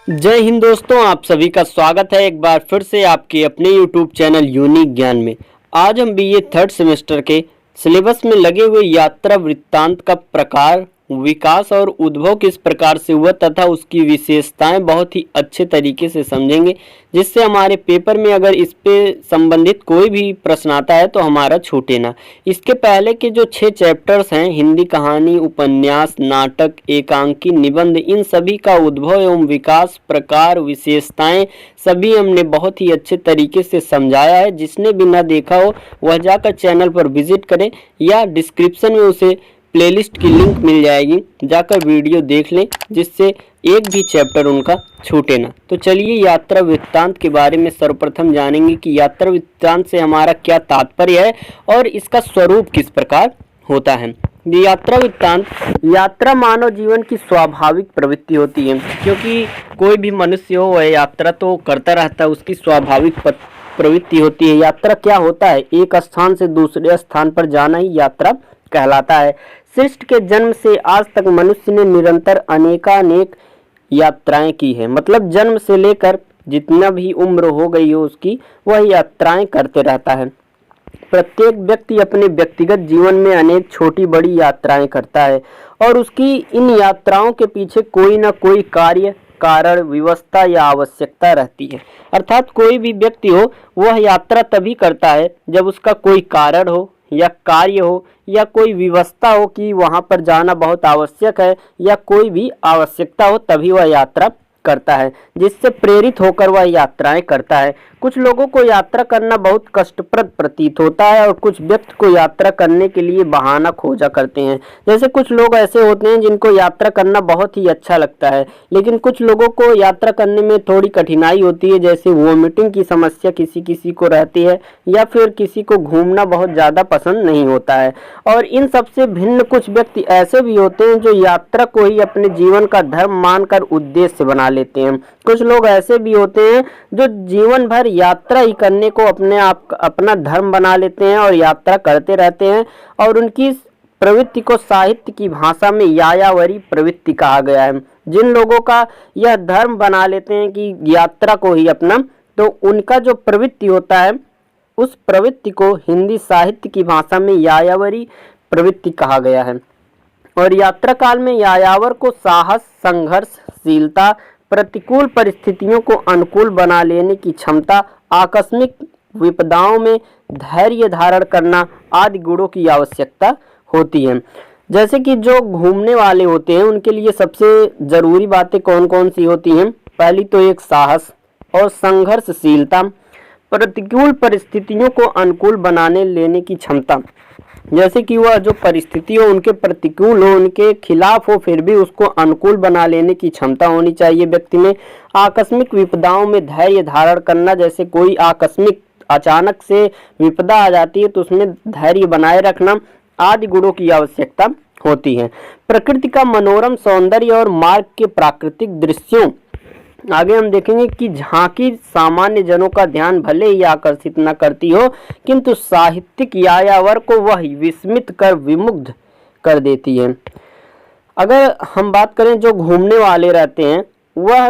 जय हिंद दोस्तों, आप सभी का स्वागत है एक बार फिर से आपके अपने YouTube चैनल यूनिक ज्ञान में। आज हम बीए थर्ड सेमेस्टर के सिलेबस में लगे हुए यात्रा वृत्तांत का प्रकार, विकास और उद्भव किस प्रकार से हुआ तथा उसकी विशेषताएं बहुत ही अच्छे तरीके से समझेंगे, जिससे हमारे पेपर में अगर इस पे संबंधित कोई भी प्रश्न आता है तो हमारा छूटे ना। इसके पहले के जो 6 चैप्टर्स हैं, हिंदी कहानी, उपन्यास, नाटक, एकांकी, निबंध, इन सभी का उद्भव एवं विकास, प्रकार, विशेषताएं सभी हमने बहुत ही अच्छे तरीके से समझाया है। जिसने भी ना देखा हो वह जाकर चैनल पर विजिट करें या डिस्क्रिप्शन में उसे प्लेलिस्ट की लिंक मिल जाएगी, जाकर वीडियो देख लें, जिससे एक भी चैप्टर उनका छूटे ना। तो चलिए यात्रा वृत्तांत के बारे में सर्वप्रथम जानेंगे कि यात्रा वृत्तांत से हमारा क्या तात्पर्य है और इसका स्वरूप किस प्रकार होता है। यात्रा वृत्तांत, यात्रा मानव जीवन की स्वाभाविक प्रवृत्ति होती है, क्योंकि कोई भी मनुष्य हो वह यात्रा तो करता रहता है, उसकी स्वाभाविक प्रवृत्ति होती है। यात्रा क्या होता है? एक स्थान से दूसरे स्थान पर जाना ही यात्रा कहलाता है। सृष्टि के जन्म से आज तक मनुष्य ने निरंतर अनेकानेक यात्राएं की है। मतलब जन्म से लेकर जितना भी उम्र हो गई हो उसकी, वह यात्राएं करते रहता है। प्रत्येक व्यक्ति अपने व्यक्तिगत जीवन में अनेक छोटी बड़ी यात्राएं करता है और उसकी इन यात्राओं के पीछे कोई ना कोई कार्य, कारण, व्यवस्था या आवश्यकता रहती है। अर्थात कोई भी व्यक्ति हो वह यात्रा तभी करता है जब उसका कोई कारण हो या कार्य हो या कोई व्यवस्था हो कि वहां पर जाना बहुत आवश्यक है या कोई भी आवश्यकता हो, तभी वह यात्रा करता है, जिससे प्रेरित होकर वह यात्राएं करता है। कुछ लोगों को यात्रा करना बहुत कष्टप्रद प्रतीत होता है और कुछ व्यक्ति को यात्रा करने के लिए बहाना खोजा करते हैं। जैसे कुछ लोग ऐसे होते हैं जिनको यात्रा करना बहुत ही अच्छा लगता है, लेकिन कुछ लोगों को यात्रा करने में थोड़ी कठिनाई होती है, जैसे वोमिटिंग की समस्या किसी किसी को रहती है या फिर किसी को घूमना बहुत ज़्यादा पसंद नहीं होता है। और इन सबसे भिन्न कुछ व्यक्ति ऐसे भी होते हैं जो यात्रा को ही अपने जीवन का धर्म मानकर उद्देश्य बना लेते हैं। कुछ लोग ऐसे भी होते हैं जो जीवन भर यात्रा ही करने को अपना धर्म बना लेते हैं और यात्रा करते रहते हैं, और उनकी प्रवृत्ति को साहित्य की भाषा में यायावरी प्रवृत्ति कहा गया है। जिन लोगों का यह धर्म बना लेते हैं कि यात्रा को ही अपना, तो उनका जो प्रवृत्ति होता है उस प्रवृत्ति को हिंदी साहित्य की भाषा में यायावरी प्रवृत्ति कहा गया है। और यात्रा काल में यायावर को साहस, संघर्षशीलता, प्रतिकूल परिस्थितियों को अनुकूल बना लेने की क्षमता, आकस्मिक विपदाओं में धैर्य धारण करना आदि गुणों की आवश्यकता होती है। जैसे कि जो घूमने वाले होते हैं उनके लिए सबसे जरूरी बातें कौन कौन सी होती हैं? पहली तो एक साहस और संघर्षशीलता, प्रतिकूल परिस्थितियों को अनुकूल बनाने लेने की क्षमता, जैसे कि वह जो परिस्थिति हो उनके प्रतिकूल हो, उनके खिलाफ हो, फिर भी उसको अनुकूल बना लेने की क्षमता होनी चाहिए व्यक्ति में। आकस्मिक विपदाओं में धैर्य धारण करना, जैसे कोई आकस्मिक अचानक से विपदा आ जाती है तो उसमें धैर्य बनाए रखना आदि गुणों की आवश्यकता होती है। प्रकृति का मनोरम सौंदर्य और मार्ग के प्राकृतिक दृश्यों, आगे हम देखेंगे कि झांकी सामान्य जनों का ध्यान भले ही आकर्षित न करती हो, किंतु साहित्यिक यायावर को वह विस्मित कर विमुग्ध कर देती है। अगर हम बात करें जो घूमने वाले रहते हैं, वह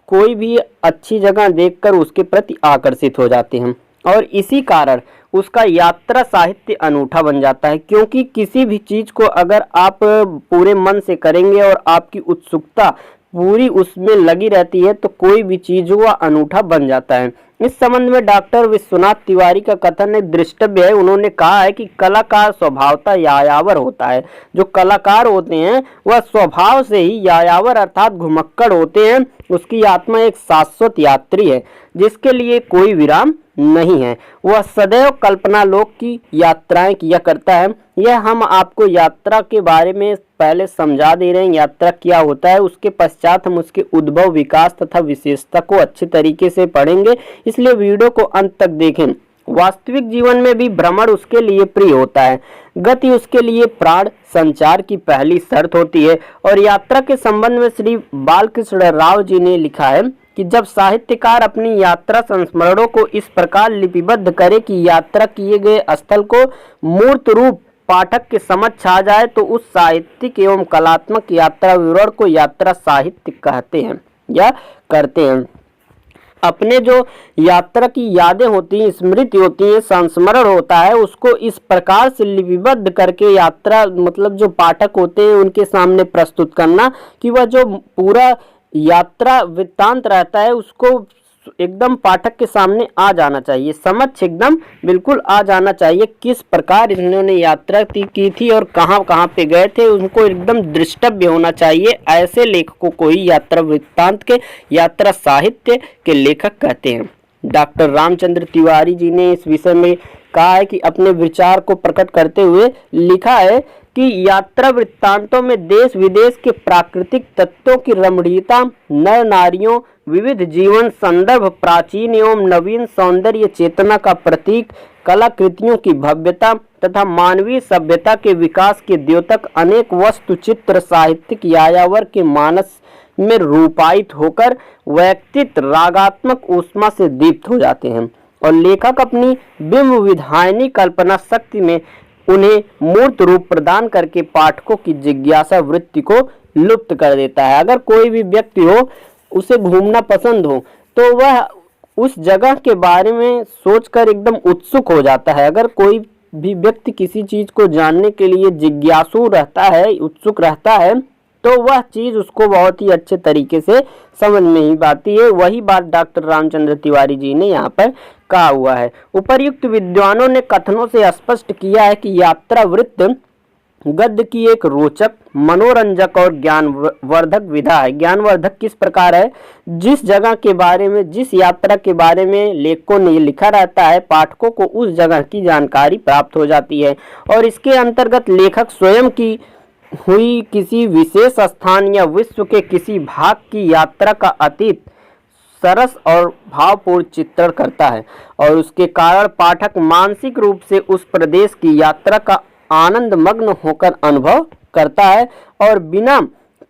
कोई भी अच्छी जगह देखकर उसके प्रति आकर्षित हो जाते हैं और इसी कारण उसका यात्रा साहित्य अनूठा बन जाता है। क्योंकि किसी भी चीज़ को अगर आप पूरे मन से करेंगे और आपकी उत्सुकता पूरी उसमें लगी रहती है तो कोई भी चीज वह अनूठा बन जाता है। इस संबंध में डॉक्टर विश्वनाथ तिवारी का कथन एक दृष्टव्य है। उन्होंने कहा है कि कलाकार स्वभावतः यायावर होता है। जो कलाकार होते हैं वह स्वभाव से ही यायावर अर्थात घुमक्कड़ होते हैं। उसकी आत्मा एक शाश्वत यात्री है जिसके लिए कोई विराम नहीं है। वह सदैव कल्पना लोक की यात्राएं किया करता है। यह हम आपको यात्रा के बारे में पहले समझा दे रहे हैं, यात्रा क्या होता है। उसके पश्चात हम उसके उद्भव, विकास तथा विशेषता को अच्छे तरीके से पढ़ेंगे, इसलिए वीडियो को अंत तक देखें। वास्तविक जीवन में भी भ्रमण उसके लिए प्रिय होता है। गति उसके लिए प्राण संचार की पहली शर्त होती है। और यात्रा के संबंध में श्री बालकृष्ण राव जी ने लिखा है कि जब साहित्यकार अपनी यात्रा संस्मरणों को इस प्रकार लिपिबद्ध करे कि यात्रा किए गए स्थल को मूर्त रूप पाठक के समक्ष आ जाए तो उस साहित्यिक एवं कलात्मक यात्रा विवरण को यात्रा साहित्य कहते हैं। या करते हैं। अपने जो यात्रा की यादें होती हैं, स्मृति होती है, संस्मरण होता है, उसको इस प्रकार से लिपिबद्ध करके यात्रा मतलब जो पाठक होते हैं उनके सामने प्रस्तुत करना कि वह जो पूरा यात्रा वृत्तांत रहता है उसको एकदम पाठक के सामने आ जाना चाहिए, समक्ष एकदम बिल्कुल आ जाना चाहिए। किस प्रकार इन्होंने यात्रा की थी और कहाँ कहाँ पे गए थे, उनको एकदम दृष्टव्य होना चाहिए। ऐसे लेखकों को ही यात्रा वृत्तांत के, यात्रा साहित्य के लेखक कहते हैं। डॉक्टर रामचंद्र तिवारी जी ने इस विषय में कहा है कि अपने विचार को प्रकट करते हुए लिखा है कि यात्रा वृत्तांतों में देश विदेश के प्राकृतिक तत्वों की रमणीयता, नर नारियों, विविध जीवन संदर्भ, प्राचीन एवं नवीन सौंदर्य चेतना का प्रतीक, कलाकृतियों की भव्यता तथा मानवीय सभ्यता के विकास के द्योतक अनेक वस्तु चित्र साहित्यिक यायावर के मानस में रूपायित होकर व्यक्तित्व रागात्मक ऊष्मा से दीप्त हो जाते हैं और लेखक अपनी बिंब विधायनी कल्पना शक्ति में उन्हें मूर्त रूप प्रदान करके पाठकों की जिज्ञासा वृत्ति को लुप्त कर देता है। अगर कोई भी व्यक्ति हो, उसे घूमना पसंद हो, तो वह उस जगह के बारे में सोचकर एकदम उत्सुक हो जाता है। अगर कोई भी व्यक्ति किसी चीज को जानने के लिए जिज्ञासु रहता है, उत्सुक रहता है, तो वह चीज उसको बहुत ही अच्छे तरीके से समझ में ही आती है। वही बात डॉक्टर रामचंद्र तिवारी जी ने यहाँ पर कहा हुआ है। उपर्युक्त विद्वानों ने कथनों से स्पष्ट किया है कि यात्रा वृत्त गद्य की एक रोचक, मनोरंजक और ज्ञानवर्धक विधा है। ज्ञानवर्धक किस प्रकार है? जिस जगह के बारे में, जिस यात्रा के बारे में लेखकों ने लिखा रहता है, पाठकों को उस जगह की जानकारी प्राप्त हो जाती है और इसके अंतर्गत लेखक स्वयं की हुई किसी विशेष स्थान या विश्व के किसी भाग की यात्रा का अतीत सरस और भावपूर्ण चित्रण करता है और उसके कारण पाठक मानसिक रूप से उस प्रदेश की यात्रा का आनंद मग्न होकर अनुभव करता है और बिना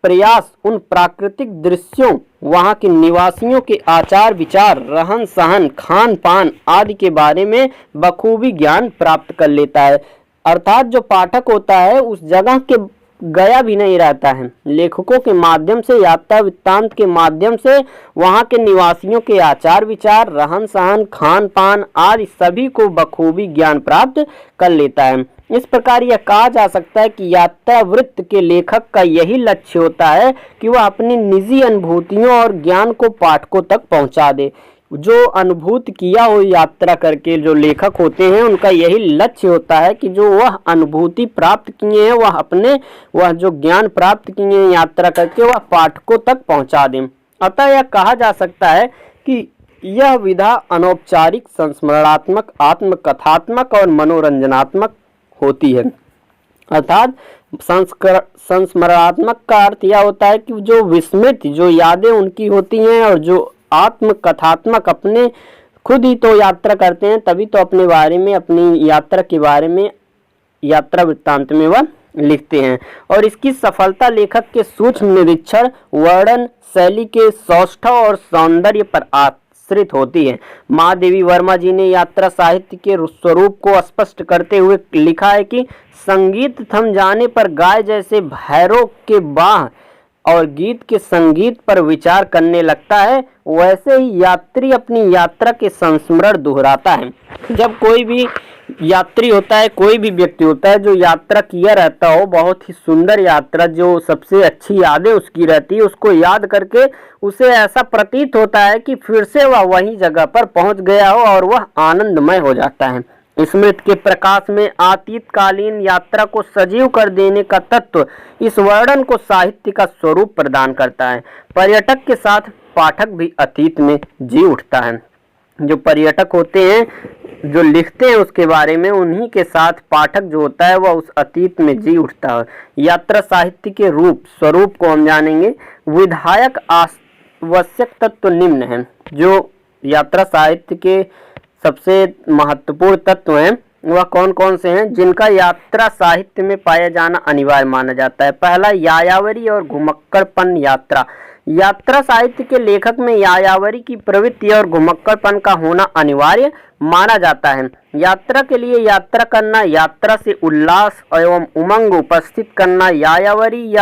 प्रयास उन प्राकृतिक दृश्यों, वहां के निवासियों के आचार विचार, रहन सहन, खान पान आदि के बारे में बखूबी ज्ञान प्राप्त कर लेता है। अर्थात जो पाठक होता है उस जगह के गया भी नहीं रहता है, लेखकों के माध्यम से, यात्रा वृत्तांत के माध्यम से वहां के निवासियों के आचार विचार, रहन सहन, खान पान आदि सभी को बखूबी ज्ञान प्राप्त कर लेता है। इस प्रकार यह कहा जा सकता है कि यात्रा वृत्त के लेखक का यही लक्ष्य होता है कि वह अपनी निजी अनुभूतियों और ज्ञान को पाठकों तक पहुंचा दे। जो अनुभूति किया हो यात्रा करके जो लेखक होते हैं, उनका यही लक्ष्य होता है कि जो वह अनुभूति प्राप्त किए हैं, वह जो ज्ञान प्राप्त किए हैं यात्रा करके, वह पाठकों तक पहुंचा दें। अतः यह कहा जा सकता है कि यह विधा अनौपचारिक, संस्मरणात्मक, आत्मकथात्मक और मनोरंजनात्मक होती है। अर्थात संस्मरणात्मक का अर्थ यह होता है कि जो विस्मृत, जो यादें उनकी होती हैं, और जो आत्मकथात्मक, अपने खुद ही तो यात्रा करते हैं तभी तो अपने बारे में, अपनी यात्रा के बारे में यात्रा वृत्तांत में वह लिखते हैं और इसकी सफलता लेखक के सूक्ष्म निरीक्षण, वर्णन शैली के सौष्ठव और सौंदर्य पर आश्रित होती है। महादेवी वर्मा जी ने यात्रा साहित्य के स्वरूप को स्पष्ट करते हुए लिखा है कि संगीत थम जाने पर गाय जैसे भैरव के बाह और गीत के संगीत पर विचार करने लगता है, वैसे ही यात्री अपनी यात्रा के संस्मरण दोहराता है। जब कोई भी यात्री होता है, कोई भी व्यक्ति होता है जो यात्रा किया रहता हो, बहुत ही सुंदर यात्रा, जो सबसे अच्छी यादें उसकी रहती है, उसको याद करके उसे ऐसा प्रतीत होता है कि फिर से वह वही जगह पर पहुंच गया हो और वह आनंदमय हो जाता है। स्मृति के प्रकाश में अतीतकालीन यात्रा को सजीव कर देने का तत्व इस वर्णन को साहित्य का स्वरूप प्रदान करता है। पर्यटक के साथ पाठक भी अतीत में जी उठता है। जो पर्यटक होते हैं, जो लिखते हैं उसके बारे में, उन्हीं के साथ पाठक जो होता है वह उस अतीत में जी उठता है। यात्रा साहित्य के रूप स्वरूप को हम जानेंगे। विधायक आवश्यक तत्व निम्न हैं। जो यात्रा साहित्य के सबसे महत्वपूर्ण तत्व हैं वह कौन कौन से हैं, जिनका यात्रा साहित्य में पाया जाना अनिवार्य माना जाता है। पहला, यायावरी और घुमक्कड़पन यात्रा। यात्रा साहित्य के लेखक में यायावरी की प्रवृत्ति और घुमक्कड़पन का होना अनिवार्य माना जाता है। यात्रा के लिए यात्रा करना, यात्रा से उल्लास एवं उमंग उपस्थित करना यायावरी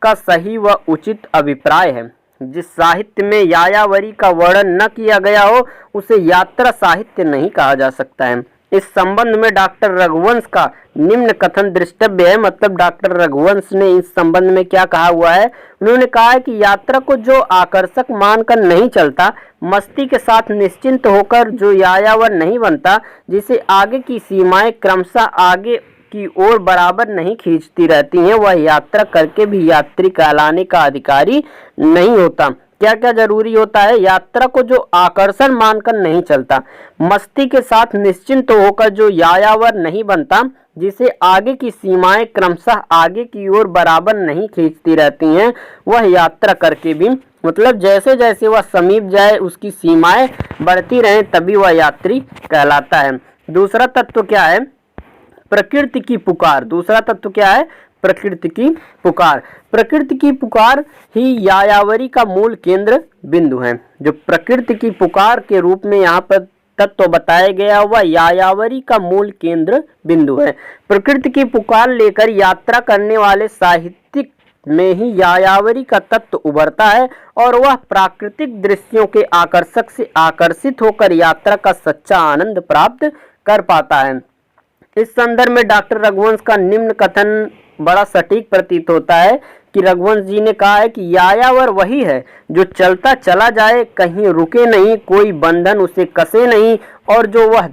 का सही व उचित अभिप्राय है। जिस साहित्य में यायावरी का वर्णन न किया गया हो उसे यात्रा साहित्य नहीं कहा जा सकता है। इस संबंध में डॉक्टर रघुवंश का निम्न कथन दृष्टव्य है। मतलब डॉक्टर रघुवंश ने इस संबंध में क्या कहा हुआ है, उन्होंने कहा है कि यात्रा को जो आकर्षक मानकर नहीं चलता, मस्ती के साथ निश्चिंत होकर जो यायावर नहीं बनता, जिसे आगे की सीमाएं क्रमशः आगे की ओर बराबर नहीं खींचती रहती हैं, वह यात्रा करके भी यात्री कहलाने का अधिकारी नहीं होता। क्या क्या जरूरी होता है, यात्रा को जो आकर्षण मानकर नहीं चलता, मस्ती के साथ निश्चिंत होकर जो यायावर नहीं बनता, जिसे आगे की सीमाएं क्रमशः आगे की ओर बराबर नहीं खींचती रहती हैं, वह यात्रा करके भी, मतलब जैसे जैसे वह समीप जाए उसकी सीमाएं बढ़ती रहें तभी वह यात्री कहलाता है। दूसरा तत्व क्या है, प्रकृति की पुकार। दूसरा तत्व क्या है, प्रकृति की पुकार। प्रकृति की पुकार ही यायावरी का मूल केंद्र बिंदु है। जो प्रकृति की पुकार के रूप में यहाँ पर तत्व बताया गया वह यायावरी का मूल केंद्र बिंदु है। प्रकृति की पुकार लेकर यात्रा करने वाले साहित्यिक में ही यायावरी का तत्व उभरता है और वह प्राकृतिक दृश्यों के आकर्षक से आकर्षित होकर यात्रा का सच्चा आनंद प्राप्त कर पाता है। इस संदर्भ में डॉक्टर रघुवंश का निम्न कथन बड़ा सटीक प्रतीत होता है कि रघुवंश जी ने कहा है कि यायावर वही है जो चलता चला जाए, कहीं रुके नहीं, कोई बंधन उसे कसे नहीं, और जो वह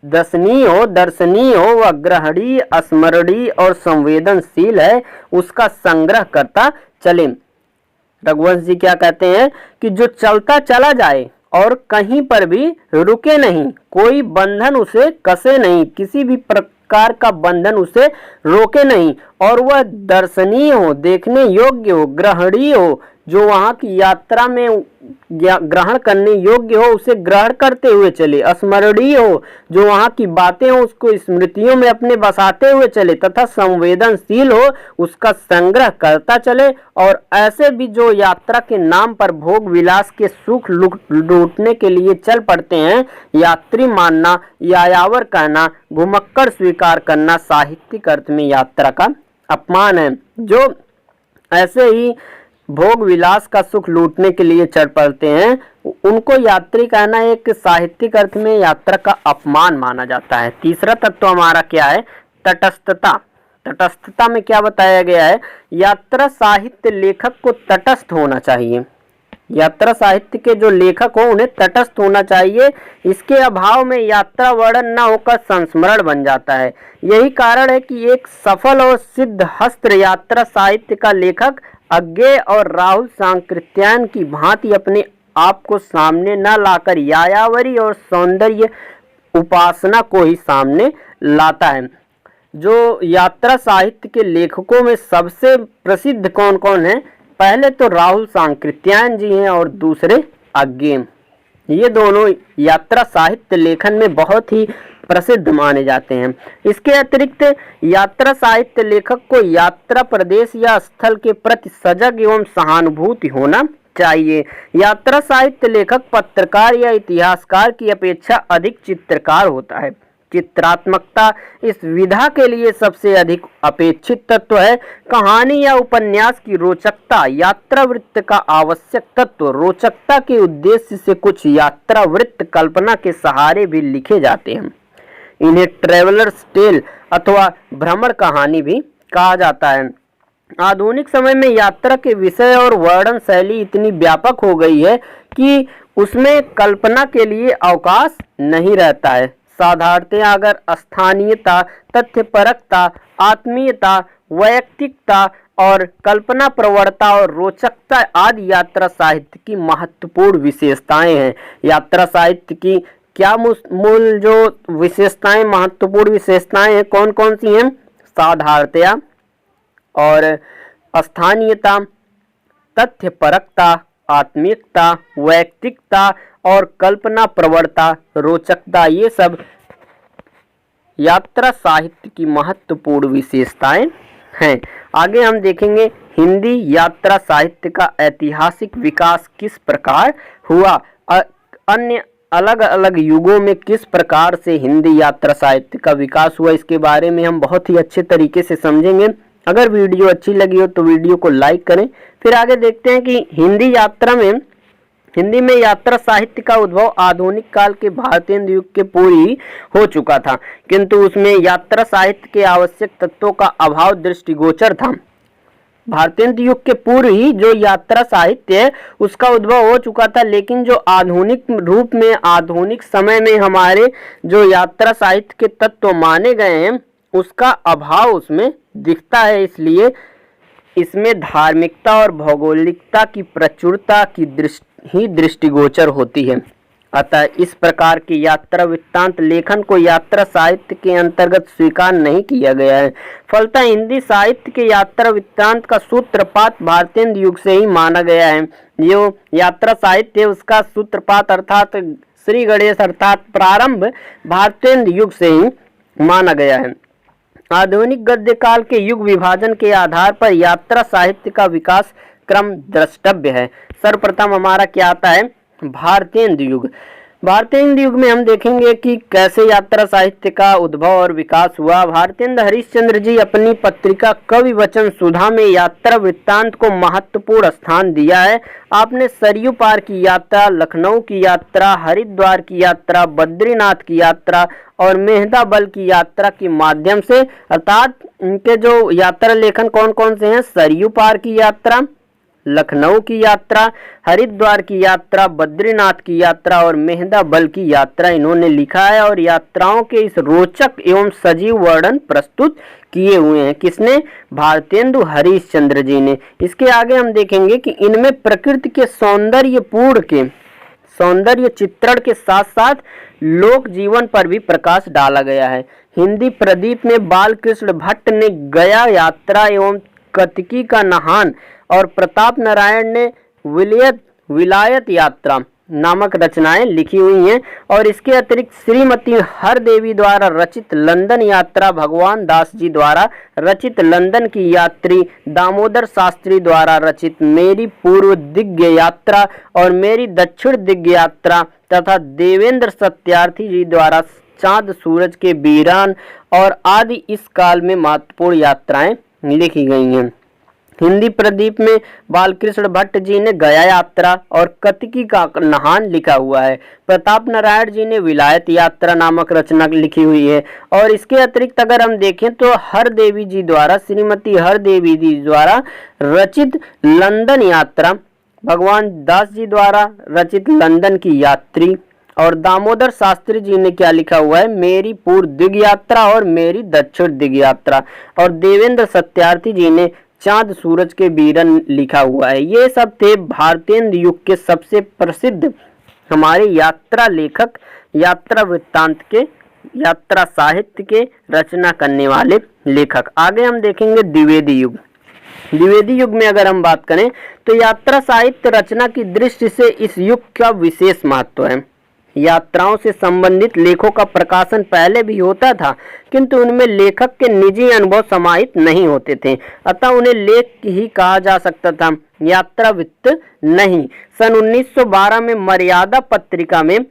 दर्शनीय हो, वह ग्रहणीय, स्मरणीय और संवेदनशील है, उसका संग्रह करता चले। रघुवंश जी क्या कहते हैं कि जो चलता चला जाए और कहीं पर भी रुके नहीं, कोई बंधन उसे कसे नहीं, किसी भी प्रकार का बंधन उसे रोके नहीं, और वह दर्शनीय हो, देखने योग्य हो, ग्रहणीय हो, जो वहाँ की यात्रा में ग्रहण करने योग्य हो उसे ग्रहण करते हुए चले, स्मरणीय हो, जो वहाँ की बातें हो उसको स्मृतियों में अपने बसाते हुए चले, तथा संवेदनशील हो, उसका संग्रह करता चले। और ऐसे भी जो यात्रा के नाम पर भोग विलास के सुख लूटने के लिए चल पड़ते हैं, यात्री मानना, यायावर कहना, घुमक्कड़ स्वीकार करना साहित्यिक अर्थ में यात्रा का अपमान है। जो ऐसे ही भोग विलास का सुख लूटने के लिए चढ़ पड़ते हैं, उनको यात्री कहना एक साहित्यिक अर्थ में यात्रा का अपमान माना जाता है। तीसरा तत्व हमारा क्या है, तटस्थता। तटस्थता में क्या बताया गया है, यात्रा साहित्य लेखक को तटस्थ होना चाहिए। यात्रा साहित्य के जो लेखक हो उन्हें तटस्थ होना चाहिए। इसके अभाव में यात्रा वर्णन न होकर संस्मरण बन जाता है। यही कारण है कि एक सफल और सिद्ध हस्त यात्रा साहित्य का लेखक अज्ञेय और राहुल सांकृत्यायन की भांति अपने आप को सामने न लाकर यायावरी और सौंदर्य उपासना को ही सामने लाता है। जो यात्रा साहित्य के लेखकों में सबसे प्रसिद्ध कौन कौन है, पहले तो राहुल सांकृत्यायन जी हैं और दूसरे अज्ञेय। ये दोनों यात्रा साहित्य लेखन में बहुत ही प्रसिद्ध माने जाते हैं। इसके अतिरिक्त यात्रा साहित्य लेखक को यात्रा प्रदेश या स्थल के प्रति सजग एवं सहानुभूति होना चाहिए। यात्रा साहित्य लेखक पत्रकार या इतिहासकार की अपेक्षा अधिक चित्रकार होता है। चित्रात्मकता इस विधा के लिए सबसे अधिक अपेक्षित तत्व है। कहानी या उपन्यास की रोचकता यात्रा वृत्त का आवश्यक तत्व। रोचकता के उद्देश्य से कुछ यात्रा वृत्त कल्पना के सहारे भी लिखे जाते हैं। इन्हें ट्रेवलर्स टेल अथवा भ्रमण कहानी भी कहा जाता है। आधुनिक समय में यात्रा के विषय और वर्णन शैली इतनी व्यापक हो गई है कि उसमें कल्पना के लिए अवकाश नहीं रहता है। साधारणतः अगर स्थानीयता, तथ्यपरकता, आत्मीयता, वैयक्तिकता और कल्पना प्रवणता और रोचकता आदि यात्रा साहित्य की महत्वपूर्ण विशेषताएं हैं। यात्रा साहित्य की क्या मूल जो विशेषताएं, महत्वपूर्ण विशेषताएं हैं, कौन कौन सी हैं? साधारणतया और स्थानीयता, तथ्यपरकता, आत्मीयता, वैयक्तिकता और कल्पना प्रवणता, रोचकता, ये सब यात्रा साहित्य की महत्वपूर्ण विशेषताएं हैं। आगे हम देखेंगे हिंदी यात्रा साहित्य का ऐतिहासिक विकास किस प्रकार हुआ, अन्य अलग अलग युगों में किस प्रकार से हिंदी यात्रा साहित्य का विकास हुआ, इसके बारे में हम बहुत ही अच्छे तरीके से समझेंगे। अगर वीडियो अच्छी लगी हो तो वीडियो को लाइक करें। फिर आगे देखते हैं कि हिंदी में यात्रा साहित्य का उद्भव आधुनिक काल के भारतीय युग के पूर्व ही हो चुका था, किंतु उसमें यात्रा साहित्य के आवश्यक तत्वों का अभाव दृष्टिगोचर था। भारतीय युग के पूर्व ही जो यात्रा साहित्य है उसका उद्भव हो चुका था, लेकिन जो आधुनिक रूप में आधुनिक समय में हमारे जो यात्रा साहित्य के तत्व माने गए हैं उसका अभाव उसमें दिखता है। इसलिए इसमें धार्मिकता और भौगोलिकता की प्रचुरता की दृष्टिगोचर होती है। अतः इस प्रकार के यात्रा वृत्तांत लेखन को यात्रा साहित्य के अंतर्गत स्वीकार नहीं किया गया है। फलतः हिंदी साहित्य के यात्रा वृत्तांत का सूत्रपात भारतीय युग से ही माना गया है। जो यात्रा साहित्य है उसका सूत्रपात अर्थात श्री गणेश अर्थात प्रारंभ भारतीय युग से ही माना गया है। आधुनिक गद्य काल के युग विभाजन के आधार पर यात्रा साहित्य का विकास क्रम द्रष्टव्य है। सर्वप्रथम हमारा क्या आता है, भारतीय युग। भारतीय युग में हम देखेंगे कि कैसे यात्रा साहित्य का उद्भव और विकास हुआ। भारतीय हरिश्चंद्र जी अपनी पत्रिका कवि वचन सुधा में यात्रा वृत्तांत को महत्वपूर्ण स्थान दिया है। आपने सरयू पार की यात्रा, लखनऊ की यात्रा, हरिद्वार की यात्रा, बद्रीनाथ की यात्रा और मेहंदाबल की यात्रा के माध्यम से, अर्थात इनके जो यात्रा लेखन कौन कौन से हैं, सरयू पार की यात्रा, लखनऊ की यात्रा, हरिद्वार की यात्रा, बद्रीनाथ की यात्रा और मेहंदाबल की यात्रा इन्होंने लिखा है और यात्राओं के इस रोचक एवं सजीव वर्णन प्रस्तुत किए हुए हैं। किसने, भारतेंदु हरिश्चंद्र जी ने। इसके आगे हम देखेंगे कि इनमें प्रकृति के सौंदर्य चित्रण के साथ साथ लोक जीवन पर भी प्रकाश डाला गया है। हिंदी प्रदीप में बालकृष्ण भट्ट ने गया यात्रा एवं कतिकी का नहान और प्रताप नारायण ने विलायत यात्रा नामक रचनाएं लिखी हुई हैं। और इसके अतिरिक्त श्रीमती हरदेवी द्वारा रचित लंदन यात्रा, भगवान दास जी द्वारा रचित लंदन की यात्री, दामोदर शास्त्री द्वारा रचित मेरी पूर्व दिग्ग यात्रा और मेरी दक्षिण दिग्ग यात्रा तथा देवेंद्र सत्यार्थी जी द्वारा चांद सूरज के वीरान और आदि इस काल में महत्वपूर्ण यात्राएं लिखी गई हैं। हिंदी प्रदीप में बालकृष्ण भट्ट जी ने गया यात्रा और कतिकी का नहान लिखा हुआ है। प्रताप नारायण जी ने विलायत यात्रा नामक रचना लिखी हुई है। और इसके अतिरिक्त अगर हम देखें तो श्रीमती हरदेवी जी द्वारा रचित लंदन यात्रा, भगवान दास जी द्वारा रचित लंदन की यात्री और दामोदर शास्त्री जी ने क्या लिखा हुआ है, मेरी पूर्व दिग्ग यात्रा और मेरी दक्षिण दिग्ग यात्रा, और देवेंद्र सत्यार्थी जी ने चांद सूरज के वीरन लिखा हुआ है। ये सब थे भारतीय युग के सबसे प्रसिद्ध हमारे यात्रा लेखक, यात्रा वृत्तांत के, यात्रा साहित्य के रचना करने वाले लेखक। आगे हम देखेंगे द्विवेदी युग। द्विवेदी युग में अगर हम बात करें तो यात्रा साहित्य रचना की दृष्टि से इस युग का विशेष महत्व है। यात्राओं से संबंधित लेखों का प्रकाशन पहले भी होता था, किंतु उनमें लेखक के निजी अनुभव समाहित नहीं होते थे, अतः उन्हें लेख ही कहा जा सकता था, यात्रा वृत्त नहीं। सन 1912 में मर्यादा पत्रिका में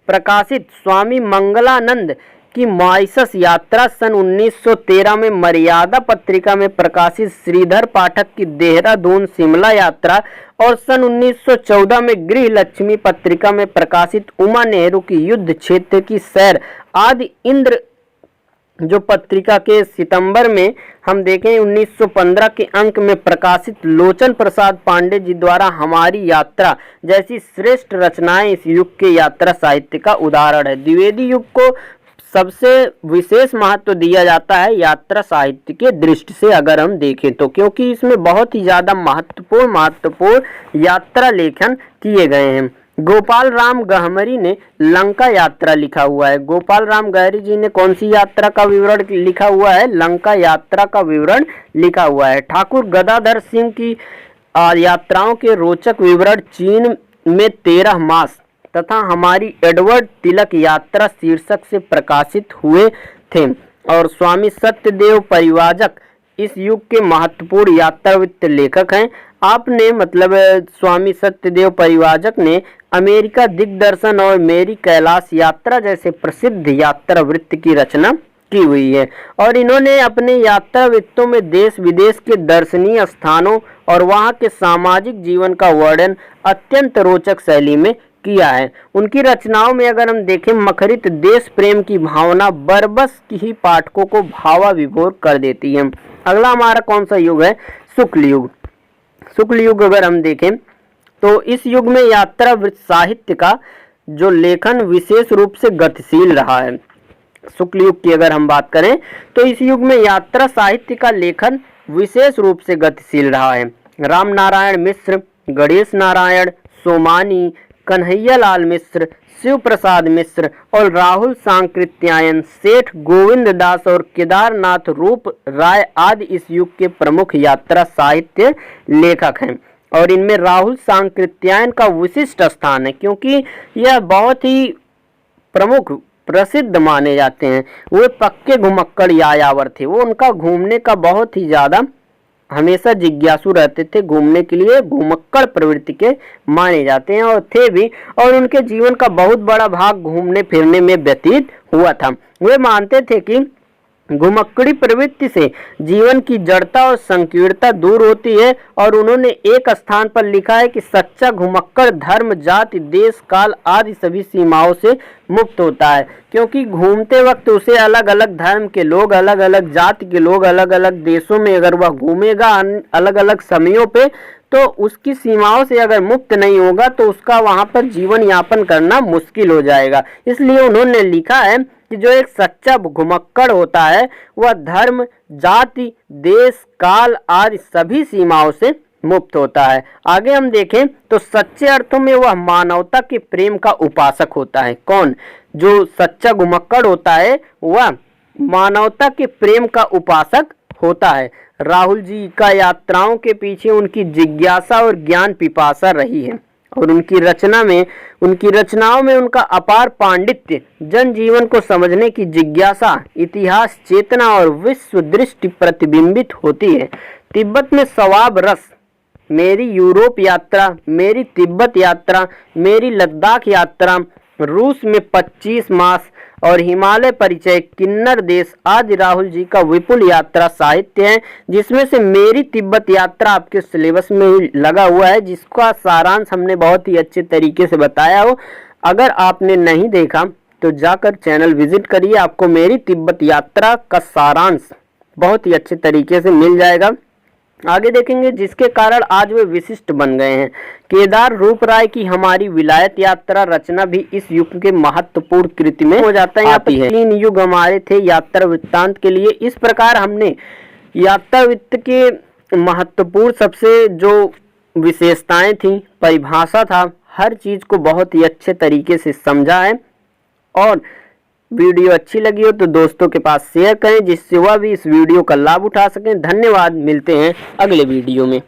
प्रकाशित स्वामी मंगलानंद की मॉरिशस यात्रा, सन 1913 में मर्यादा पत्रिका में प्रकाशित श्रीधर पाठक की देहरादून शिमला यात्रा और सन 1914 में गृह लक्ष्मी पत्रिका में प्रकाशित उमा नेहरू की युद्ध क्षेत्र की सैर आदि इंद्र जो पत्रिका के सितंबर में हम देखें 1915 के अंक में प्रकाशित लोचन प्रसाद पांडे जी द्वारा हमारी यात्रा जैसी श्रेष्ठ रचनाएं इस युग के यात्रा साहित्य का उदाहरण है। द्विवेदी युग को सबसे विशेष महत्व दिया जाता है यात्रा साहित्य के दृष्टि से अगर हम देखें तो, क्योंकि इसमें बहुत ही ज्यादा महत्वपूर्ण यात्रा लेखन किए गए हैं। गोपाल राम गहमरी ने लंका यात्रा लिखा हुआ है। गोपाल राम गहरी जी ने कौन सी यात्रा का विवरण लिखा हुआ है, लंका यात्रा का विवरण लिखा हुआ है। ठाकुर गदाधर सिंह की यात्राओं के रोचक विवरण चीन में 13 मास तथा हमारी एडवर्ड तिलक यात्रा शीर्षक से प्रकाशित हुए थे। और स्वामी सत्यदेव परिव्राजक इस युग के महत्वपूर्ण यात्रावृत्त लेखक हैं। आपने स्वामी सत्यदेव परिव्राजक ने अमेरिका दिग्दर्शन और मेरी कैलाश यात्रा जैसे प्रसिद्ध यात्रा वृत्त की रचना की हुई है और इन्होंने अपने यात्रा वृत्तों में देश विदेश के दर्शनीय स्थानों और वहां के सामाजिक जीवन का वर्णन अत्यंत रोचक शैली में किया है। उनकी रचनाओं में अगर हम देखें, मखरित देश प्रेम की भावना बरबस की ही पाठकों को भावाविभोर कर देती है। अगला हमारा कौन सा युग है? शुक्ल युग। शुक्ल युग अगर हम देखें तो इस युग में यात्रा साहित्य का जो लेखन विशेष रूप से गतिशील रहा है। शुक्ल युग की अगर हम बात करें तो इस युग में यात्रा साहित्य का लेखन विशेष रूप से गतिशील रहा है। राम नारायण मिश्र, गणेश नारायण सोमानी, कन्हैया लाल मिश्र, शिव प्रसाद मिश्र और राहुल सांकृत्यायन, सेठ गोविंद दास और केदारनाथ रूप राय आदि इस युग के प्रमुख यात्रा साहित्य लेखक हैं। और इनमें राहुल सांकृत्यायन का विशिष्ट स्थान है क्योंकि यह बहुत ही प्रमुख प्रसिद्ध माने जाते हैं। वे पक्के घुमक्कड़ यायावर थे। वो उनका घूमने का बहुत ही ज़्यादा हमेशा जिज्ञासु रहते थे, घूमने के लिए घुमक्कड़ प्रवृत्ति के माने जाते हैं और थे भी। और उनके जीवन का बहुत बड़ा भाग घूमने फिरने में व्यतीत हुआ था। वे मानते थे कि घुमक्कड़ी प्रवृत्ति से जीवन की जड़ता और संकीर्णता दूर होती है और उन्होंने एक स्थान पर लिखा है कि सच्चा घुमक्कड़ धर्म, जाति, देश, काल आदि सभी सीमाओं से मुक्त होता है, क्योंकि घूमते वक्त उसे अलग अलग धर्म के लोग, अलग अलग जाति के लोग, अलग अलग देशों में अगर वह घूमेगा अलग अलग समयों पे, तो उसकी सीमाओं से अगर मुक्त नहीं होगा तो उसका वहाँ पर जीवन यापन करना मुश्किल हो जाएगा। इसलिए उन्होंने लिखा है कि जो एक सच्चा घुमक्कड़ होता है वह धर्म, जाति, देश, काल आदि सभी सीमाओं से मुक्त होता है। आगे हम देखें तो सच्चे अर्थों में वह मानवता के प्रेम का उपासक होता है। कौन? जो सच्चा घुमक्कड़ होता है वह मानवता के प्रेम का उपासक होता है। राहुल जी का यात्राओं के पीछे उनकी जिज्ञासा और ज्ञान पिपासा रही है और उनकी रचनाओं में उनका अपार पांडित्य, जनजीवन को समझने की जिज्ञासा, इतिहास चेतना और विश्व दृष्टि प्रतिबिंबित होती है। तिब्बत में सवाब रस, मेरी यूरोप यात्रा, मेरी तिब्बत यात्रा, मेरी लद्दाख यात्रा, रूस में 25 मास और हिमालय परिचय, किन्नर देश आदि राहुल जी का विपुल यात्रा साहित्य है, जिसमें से मेरी तिब्बत यात्रा आपके सिलेबस में लगा हुआ है, जिसका सारांश हमने बहुत ही अच्छे तरीके से बताया हो। अगर आपने नहीं देखा तो जाकर चैनल विजिट करिए, आपको मेरी तिब्बत यात्रा का सारांश बहुत ही अच्छे तरीके से मिल जाएगा। आगे देखेंगे जिसके कारण आज वे विशिष्ट बन गए हैं। केदार रूप राय की हमारी विलायत यात्रा रचना भी इस युग के महत्वपूर्ण कृति में हो जाता है। यहाँ पे 3 युग हमारे थे यात्रा वृत्तांत के लिए। इस प्रकार हमने यात्रा वृत्त के महत्वपूर्ण सबसे जो विशेषताएं थी, परिभाषा था, हर चीज को बहुत ही अच्छे तरीके से समझा है। और वीडियो अच्छी लगी हो तो दोस्तों के पास शेयर करें जिससे वह भी इस वीडियो का लाभ उठा सकें। धन्यवाद, मिलते हैं अगले वीडियो में।